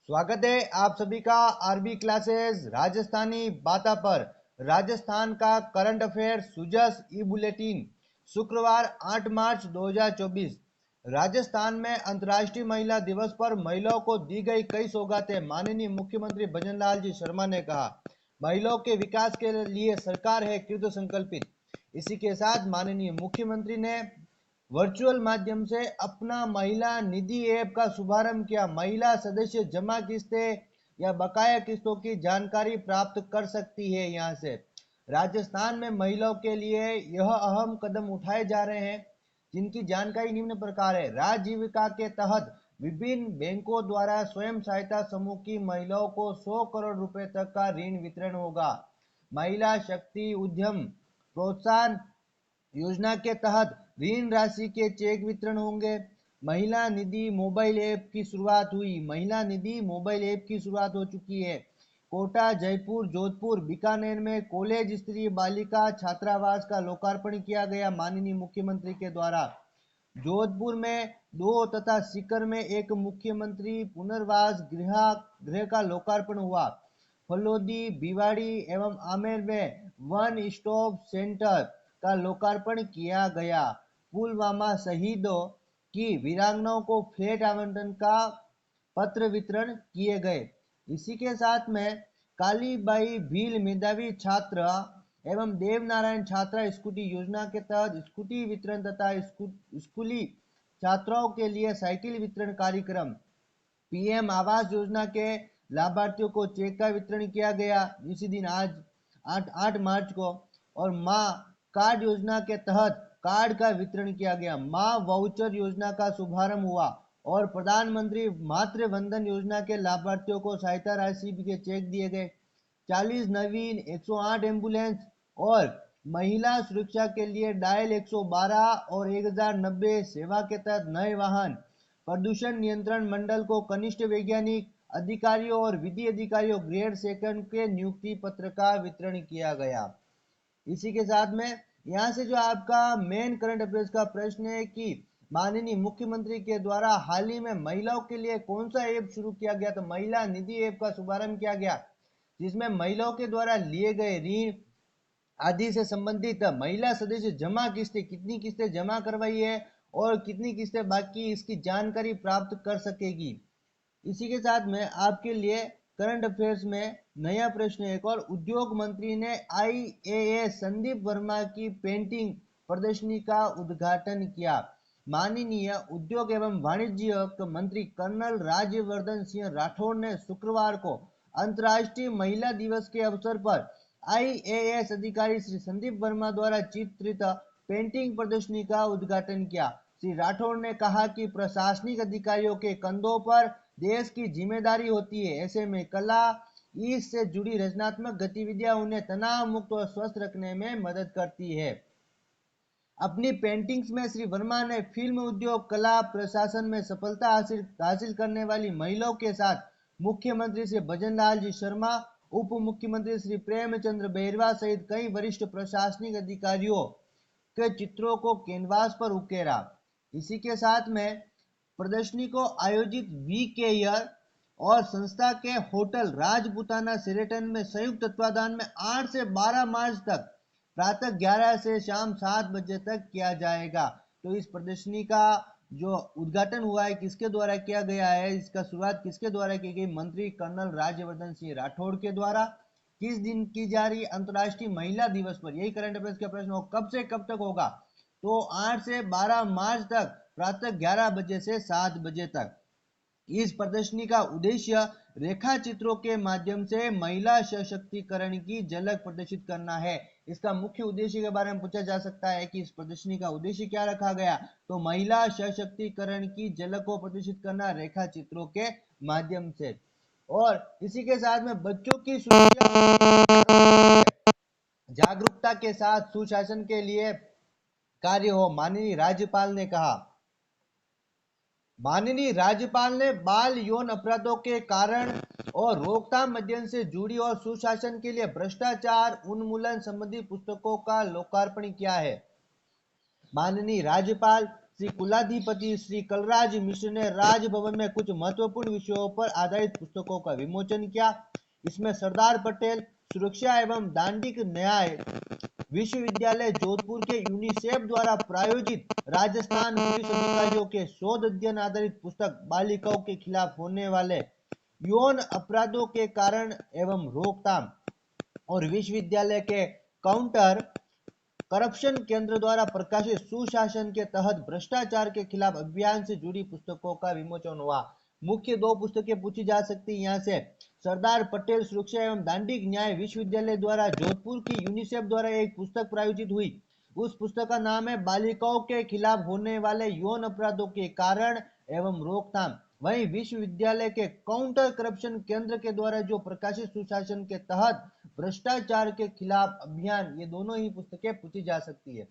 स्वागत है आप सभी का आरबी क्लासेस राजस्थानी बाता पर। राजस्थान का करंट अफेयर सुजस ई बुलेटिन शुक्रवार 8 मार्च 2024। राजस्थान में अंतर्राष्ट्रीय महिला दिवस पर महिलाओं को दी गई कई सौगातें। माननीय मुख्यमंत्री भजन लाल जी शर्मा ने कहा, महिलाओं के विकास के लिए सरकार है कृत संकल्पित। इसी के साथ माननीय मुख्यमंत्री ने वर्चुअल माध्यम से अपना महिला निधि ऐप का शुभारंभ किया। महिला सदस्य जमा किस्तें या बकाया किस्तों की जानकारी प्राप्त कर सकती है। यहाँ से राजस्थान में महिलाओं के लिए यह अहम कदम उठाए जा रहे हैं, जिनकी जानकारी निम्न प्रकार है। राजीविका के तहत विभिन्न बैंकों द्वारा स्वयं सहायता समूह की महिलाओं को 100 करोड़ रुपए तक का ऋण वितरण होगा। महिला शक्ति उद्यम प्रोत्साहन योजना के तहत ऋण राशि के चेक वितरण होंगे। महिला निधि मोबाइल ऐप की शुरुआत हुई। महिला निधि मोबाइल ऐप की शुरुआत हो चुकी है। कोटा, जयपुर, जोधपुर, बीकानेर में कॉलेज स्तरीय बालिका छात्रावास का लोकार्पण किया गया माननीय मुख्यमंत्री के द्वारा। जोधपुर में 2 तथा सीकर में 1 मुख्यमंत्री पुनर्वास गृह का लोकार्पण हुआ। फलोदी, भिवाड़ी एवं आमेर में वन स्टॉप सेंटर का लोकार्पण किया गया। पुलवामा शहीदों की वीरांगनाओं को फ्लैट आवंटन का पत्र वितरण किए गए। इसी के साथ में कालीबाई भील मेधावी छात्र एवं देवनारायण छात्रा स्कूटी योजना के तहत स्कूटी वितरण तथा स्कूली छात्राओं के लिए साइकिल वितरण कार्यक्रम। पीएम आवास योजना के लाभार्थियों को चेक का वितरण किया गया इसी दिन आज 8 मार्च को। और माँ कार्ड योजना के तहत कार्ड का वितरण किया गया। माँ वाउचर योजना का शुभारंभ हुआ और प्रधानमंत्री मातृ वंदन योजना के लाभार्थियों को सहायता राशि के चेक दिए गए। 40 नवीन 108 एम्बुलेंस और महिला सुरक्षा के लिए डायल 112 और 1090 सेवा के तहत नए वाहन। प्रदूषण नियंत्रण मंडल को कनिष्ठ वैज्ञानिक अधिकारियों और विधि अधिकारियों ग्रेड सेकंड के नियुक्ति पत्र का वितरण किया गया। इसी के साथ में यहाँ से जो आपका मेन करंट अफेयर्स का प्रश्न है कि माननीय मुख्यमंत्री के द्वारा हाल ही में महिलाओं के लिए कौन सा ऐप शुरू किया गया। तो महिला निधि ऐप का शुभारंभ किया गया, जिसमें महिलाओं के द्वारा लिए गए ऋण आदि से संबंधित महिला सदस्य जमा किस्तें, कितनी किस्तें जमा करवाई है और कितनी किस्तें बाकी, इसकी जानकारी प्राप्त कर सकेगी। इसी के साथ में आपके लिए करंट अफेयर्स में नया प्रश्न एक और। उद्योग मंत्री ने आईएएस संदीप वर्मा की पेंटिंग प्रदर्शनी का उद्घाटन किया। माननीय उद्योग एवं वाणिज्य मंत्री कर्नल राज्यवर्धन सिंह राठौड़ ने शुक्रवार को अंतर्राष्ट्रीय महिला दिवस के अवसर पर आईएएस अधिकारी श्री संदीप वर्मा द्वारा चित्रित पेंटिंग प्रदर्शनी का उद्घाटन किया। श्री राठौड़ ने कहा कि प्रशासनिक अधिकारियों के कंधों पर देश की जिम्मेदारी होती है। ऐसे में कला इससे जुड़ी रचनात्मक गतिविधियां उन्हें तनाव मुक्त और स्वस्थ रखने में मदद करती है। अपनी पेंटिंग्स में श्री वर्मा ने फिल्म उद्योग, कला, प्रशासन में सफलता हासिल करने वाली महिलाओं के साथ मुख्यमंत्री श्री भजन लाल जी शर्मा, उप मुख्यमंत्री श्री प्रेमचंद्र बैरवा सहित कई वरिष्ठ प्रशासनिक अधिकारियों के चित्रों को कैनवास पर उकेरा। इसी के साथ में प्रदर्शनी को आयोजित वी केयर और संस्था के होटल राजपुताना शेरेटन में संयुक्त तत्वाधान में 8 से 12 मार्च तक प्रातः 11 से शाम 7 बजे तक किया जाएगा। तो इस प्रदर्शनी का जो उद्घाटन हुआ है किसके द्वारा किया गया है, इसका शुरुआत किसके द्वारा की गई, मंत्री कर्नल राज्यवर्धन सिंह राठौड़ के द्वारा। किस दिन की जा रही अंतर्राष्ट्रीय महिला दिवस पर, यही करंट अफेयर्स का प्रश्न हो, कब से कब तक होगा। तो 8 से 12 मार्च तक प्रातः 11 बजे से 7 बजे तक। इस प्रदर्शनी का उद्देश्य रेखा चित्रों के माध्यम से महिला सशक्तिकरण की झलक प्रदर्शित करना है। इसका मुख्य उद्देश्य के बारे में पूछा जा सकता है कि इस प्रदर्शनी का उद्देश्य क्या रखा गया। तो महिला सशक्तिकरण की झलक को प्रदर्शित करना रेखा चित्रों के माध्यम से। और इसी के साथ में बच्चों की सुरक्षा जागरूकता के साथ सुशासन के लिए कार्य हो, माननीय राज्यपाल ने कहा। माननीय राज्यपाल ने बाल यौन अपराधों के कारण और रोकथाम माध्यम से जुड़ी और सुशासन के लिए भ्रष्टाचार उन्मूलन संबंधी पुस्तकों का लोकार्पण किया है। माननीय राज्यपाल श्री कुलाधिपति श्री कलराज मिश्र ने राजभवन में कुछ महत्वपूर्ण विषयों पर आधारित पुस्तकों का विमोचन किया। इसमें सरदार पटेल सुरक्षा एवं दांडिक न्याय विश्वविद्यालय जोधपुर के यूनिसेफ द्वारा प्रायोजित राजस्थान पुलिस अधिकारियों के शोध अध्ययन आधारित पुस्तक बालिकाओं के खिलाफ होने वाले यौन अपराधों के कारण एवं रोकथाम और विश्वविद्यालय के काउंटर करप्शन केंद्र द्वारा प्रकाशित सुशासन के तहत भ्रष्टाचार के खिलाफ अभियान से जुड़ी पुस्तकों का विमोचन हुआ। मुख्य दो पुस्तकें पूछी जा सकती हैं यहाँ से। सरदार पटेल सुरक्षा एवं दांडिक न्याय विश्वविद्यालय द्वारा जोधपुर की यूनिसेफ द्वारा एक पुस्तक प्रायोजित हुई। उस पुस्तक का नाम है बालिकाओं के खिलाफ होने वाले यौन अपराधों के कारण एवं रोकथाम। वहीं विश्वविद्यालय के काउंटर करप्शन केंद्र के द्वारा जो प्रकाशित सुशासन के तहत भ्रष्टाचार के खिलाफ अभियान, ये दोनों ही पुस्तकें पूछी जा सकती है।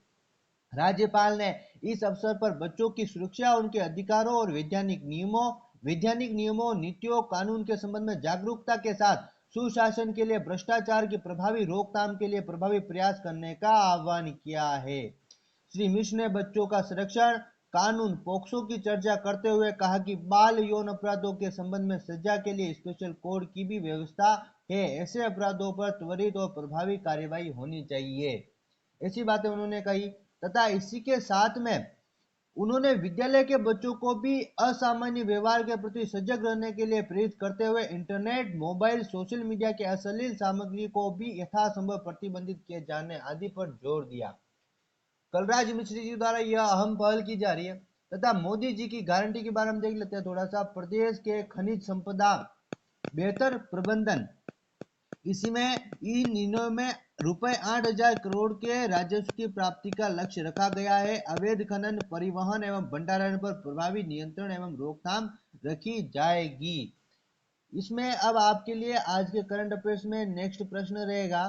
राज्यपाल ने इस अवसर पर बच्चों की सुरक्षा, उनके अधिकारों और वैधानिक नियमों, नीतियों, कानून के संबंध में जागरूकता के साथ सुशासन के लिए भ्रष्टाचार की प्रभावी रोकथाम के लिए प्रभावी प्रयास करने का आह्वान किया है। श्री मिश्र ने बच्चों का संरक्षण कानून पोक्सो की चर्चा करते हुए कहा कि बाल यौन अपराधों के संबंध में सजा के लिए स्पेशल कोड की भी व्यवस्था है। ऐसे अपराधों पर त्वरित और प्रभावी कार्यवाही होनी चाहिए, ऐसी बातें उन्होंने कही। तथा इसी के साथ में उन्होंने विद्यालय के बच्चों को भी असामान्य व्यवहार के प्रति सजग रहने के लिए प्रेरित करते हुए इंटरनेट, मोबाइल, सोशल मीडिया के अश्लील सामग्री को भी यथासंभव प्रतिबंधित किए जाने आदि पर जोर दिया। कलराज मिश्र जी द्वारा यह अहम पहल की जा रही है। तथा मोदी जी की गारंटी के बारे में देख लेते हैं थोड़ा सा। प्रदेश के खनिज संपदा बेहतर प्रबंधन, इसमें इन निर्णयों में रुपए 8,000 करोड़ के राजस्व की प्राप्ति का लक्ष्य रखा गया है। अवैध खनन, परिवहन एवं भंडारण पर प्रभावी नियंत्रण एवं रोकथाम रखी जाएगी। इसमें अब आपके लिए आज के करंट अफेयर्स में नेक्स्ट प्रश्न रहेगा,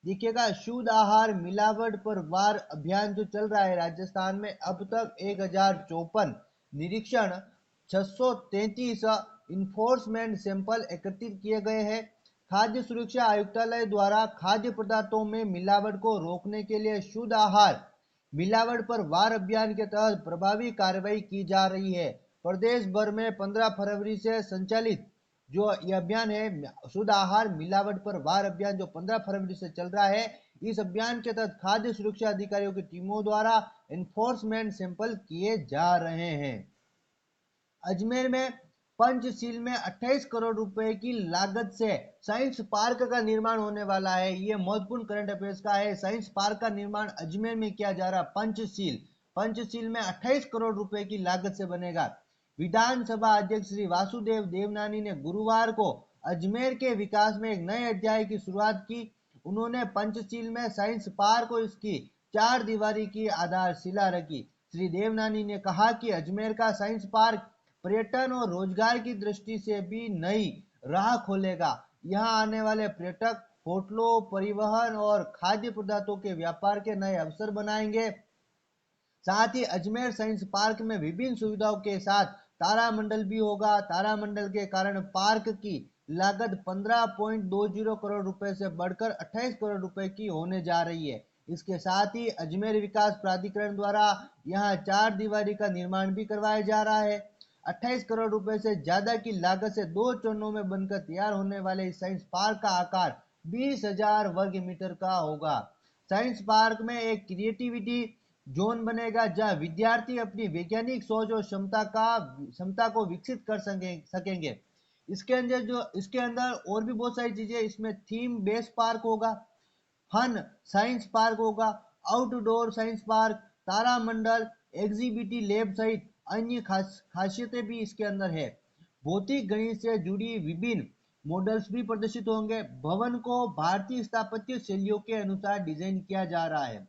देखिएगा, शुद्ध आहार मिलावट पर वार अभियान जो चल रहा है राजस्थान में, अब तक 1054 निरीक्षण, 633 इन्फोर्समेंट सैंपल एकत्रित किए गए हैं। खाद्य सुरक्षा आयुक्तालय द्वारा खाद्य पदार्थों में मिलावट को रोकने के लिए शुद्ध आहार मिलावट पर वार अभियान के तहत प्रभावी कार्रवाई की जा रही है। प्रदेश भर में 15 फरवरी से संचालित जो ये अभियान है शुद्ध आहार मिलावट पर वार अभियान, जो 15 फरवरी से चल रहा है, इस अभियान के तहत खाद्य सुरक्षा अधिकारियों की टीमों द्वारा एनफोर्समेंट सैंपल किए जा रहे हैं। अजमेर में पंचशील में 28 करोड़ रुपए की लागत से साइंस पार्क का निर्माण होने वाला है। ये महत्वपूर्ण करंट अफेयर्स का है। साइंस पार्क का निर्माण अजमेर में किया जा रहा पंचशील में 28 करोड़ रुपए की लागत से बनेगा। विधानसभा अध्यक्ष श्री वासुदेव देवनानी ने गुरुवार को अजमेर के विकास में एक नए अध्याय की शुरुआत की। उन्होंने पंचशील में साइंस पार्क और इसकी 4 दीवारी की आधारशिला रखी। श्री देवनानी ने कहा कि अजमेर का साइंस पार्क पर्यटन और रोजगार की दृष्टि से भी नई राह खोलेगा। यहाँ आने वाले पर्यटक होटलों, परिवहन और खाद्य पदार्थों के व्यापार के नए अवसर बनाएंगे। साथ ही अजमेर साइंस पार्क में विभिन्न सुविधाओं के साथ तारामंडल भी होगा। तारामंडल के कारण पार्क की लागत 15.20 करोड़ रुपए से बढ़कर 28 करोड़ रुपए की होने जा रही है। इसके साथ ही अजमेर विकास प्राधिकरण द्वारा यहाँ 4 दीवारी का निर्माण भी करवाया जा रहा है। 28 करोड़ रुपए से ज्यादा की लागत से 2 चरणों में बनकर तैयार होने वाले इस साइंस पार्क का आकार 20,000 वर्ग मीटर का होगा। साइंस पार्क में एक क्रिएटिविटी जोन बनेगा जहां विद्यार्थी अपनी वैज्ञानिक सोच और क्षमता को विकसित कर सकेंगे। इसके अंदर और भी बहुत सारी चीजें, इसमें थीम बेस्ड पार्क होगा, फन साइंस पार्क होगा, आउटडोर साइंस पार्क, तारामंडल, एग्जीबिटी लैब सहित अन्य खासियतें भी इसके अंदर है। भौतिक गणित से जुड़ी विभिन्न मॉडल्स भी प्रदर्शित होंगे। भवन को भारतीय स्थापत्य शैलियों के अनुसार डिजाइन किया जा रहा है।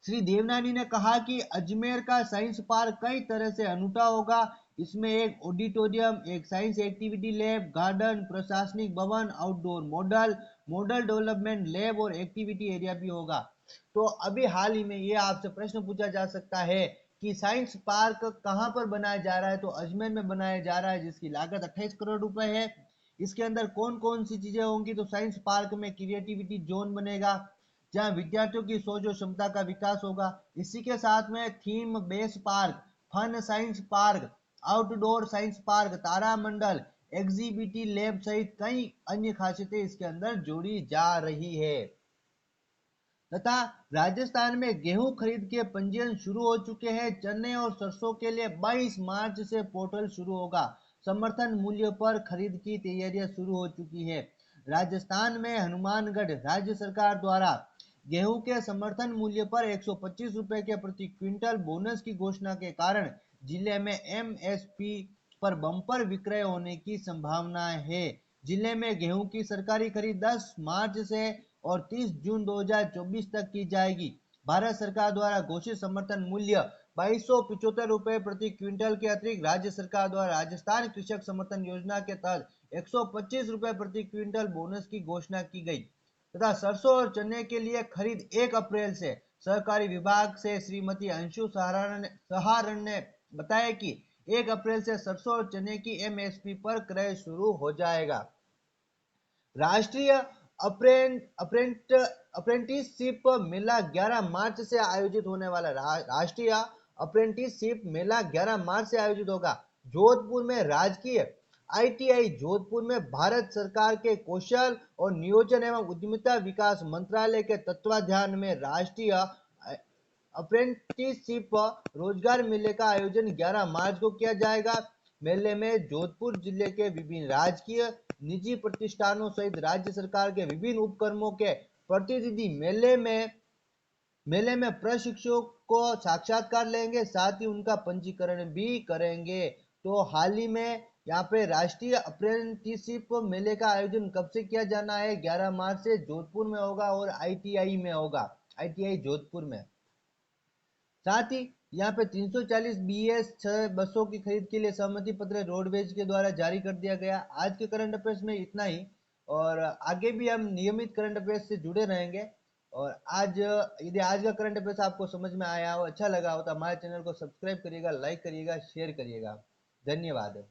श्री देवनानी ने कहा कि अजमेर का साइंस पार्क कई तरह से अनूठा होगा। इसमें एक ऑडिटोरियम, एक साइंस एक्टिविटी लैब, गार्डन, प्रशासनिक भवन, आउटडोर मॉडल डेवलपमेंट लैब और एक्टिविटी एरिया भी होगा। तो अभी हाल ही में ये आपसे प्रश्न पूछा जा सकता है कि साइंस पार्क कहां पर बनाया जा रहा है, तो अजमेर में बनाया जा रहा है, जिसकी लागत 28 करोड़ रुपए है। इसके अंदर कौन कौन सी चीजें होंगी, तो साइंस पार्क में क्रिएटिविटी जोन बनेगा, जहां विद्यार्थियों की सोच और क्षमता का विकास होगा। इसी के साथ में theme base park, fun science park, outdoor science park, तारामंडल, एग्जीबिटी लैब सहित कई अन्य खासियतें इसके अंदर जोड़ी जा रही है। तथा राजस्थान में गेहूं खरीद के पंजीयन शुरू हो चुके हैं। चने और सरसों के लिए 22 मार्च से पोर्टल शुरू होगा। समर्थन मूल्य पर खरीद की तैयारियां शुरू हो चुकी है। राजस्थान में हनुमानगढ़ राज्य सरकार द्वारा गेहूं के समर्थन मूल्य पर 125 रुपए के प्रति क्विंटल बोनस की घोषणा के कारण जिले में एमएसपी पर बम्पर विक्रय होने की संभावना है। जिले में गेहूं की सरकारी खरीद 10 मार्च से और 30 जून 2024 तक की जाएगी। भारत सरकार द्वारा घोषित समर्थन मूल्य 2275 रुपए प्रति क्विंटल के अतिरिक्त राज्य सरकार द्वारा राजस्थान कृषक समर्थन योजना के तहत 125 रुपए प्रति क्विंटल बोनस की घोषणा की गई। तथा सरसों और चने के लिए खरीद 1 अप्रैल से सहकारी विभाग से श्रीमती अंशु सहारण ने बताया कि 1 अप्रैल से सरसों और चने की एमएसपी पर क्रय शुरू हो जाएगा। राष्ट्रीय अप्रेंटिसशिप मेला 11 मार्च से आयोजित होने वाला राष्ट्रीय अप्रेंटिसशिप मेला 11 मार्च से आयोजित होगा। जोधपुर में राजकीय आईटीआई जोधपुर में भारत सरकार के कौशल और नियोजन एवं उद्यमिता विकास मंत्रालय के तत्वाधान में राष्ट्रीय अप्रेंटिसशिप रोजगार मेले का आयोजन 11 मार्च को किया जाएगा। मेले में जोधपुर जिले के विभिन्न राजकीय निजी प्रतिष्ठानों सहित राज्य सरकार के विभिन्न उपक्रमों के प्रतिनिधि मेले में प्रशिक्षुओं को साक्षात्कार लेंगे, साथ ही उनका पंजीकरण भी करेंगे। तो हाल ही में यहाँ पे राष्ट्रीय अप्रेंटिसशिप मेले का आयोजन कब से किया जाना है? 11 मार्च से जोधपुर में होगा और आईटीआई में होगा, आईटीआई जोधपुर में। साथ ही यहाँ पे 340 BS 6 बसों की खरीद के लिए सहमति पत्र रोडवेज के द्वारा जारी कर दिया गया। आज के करंट अफेयर्स में इतना ही, और आगे भी हम नियमित करंट अफेयर्स से जुड़े रहेंगे। और आज यदि आज का करंट अफेयर्स आपको समझ में आया हो, अच्छा लगा हो, तो हमारे चैनल को सब्सक्राइब करिएगा, लाइक करिएगा, शेयर करिएगा। धन्यवाद।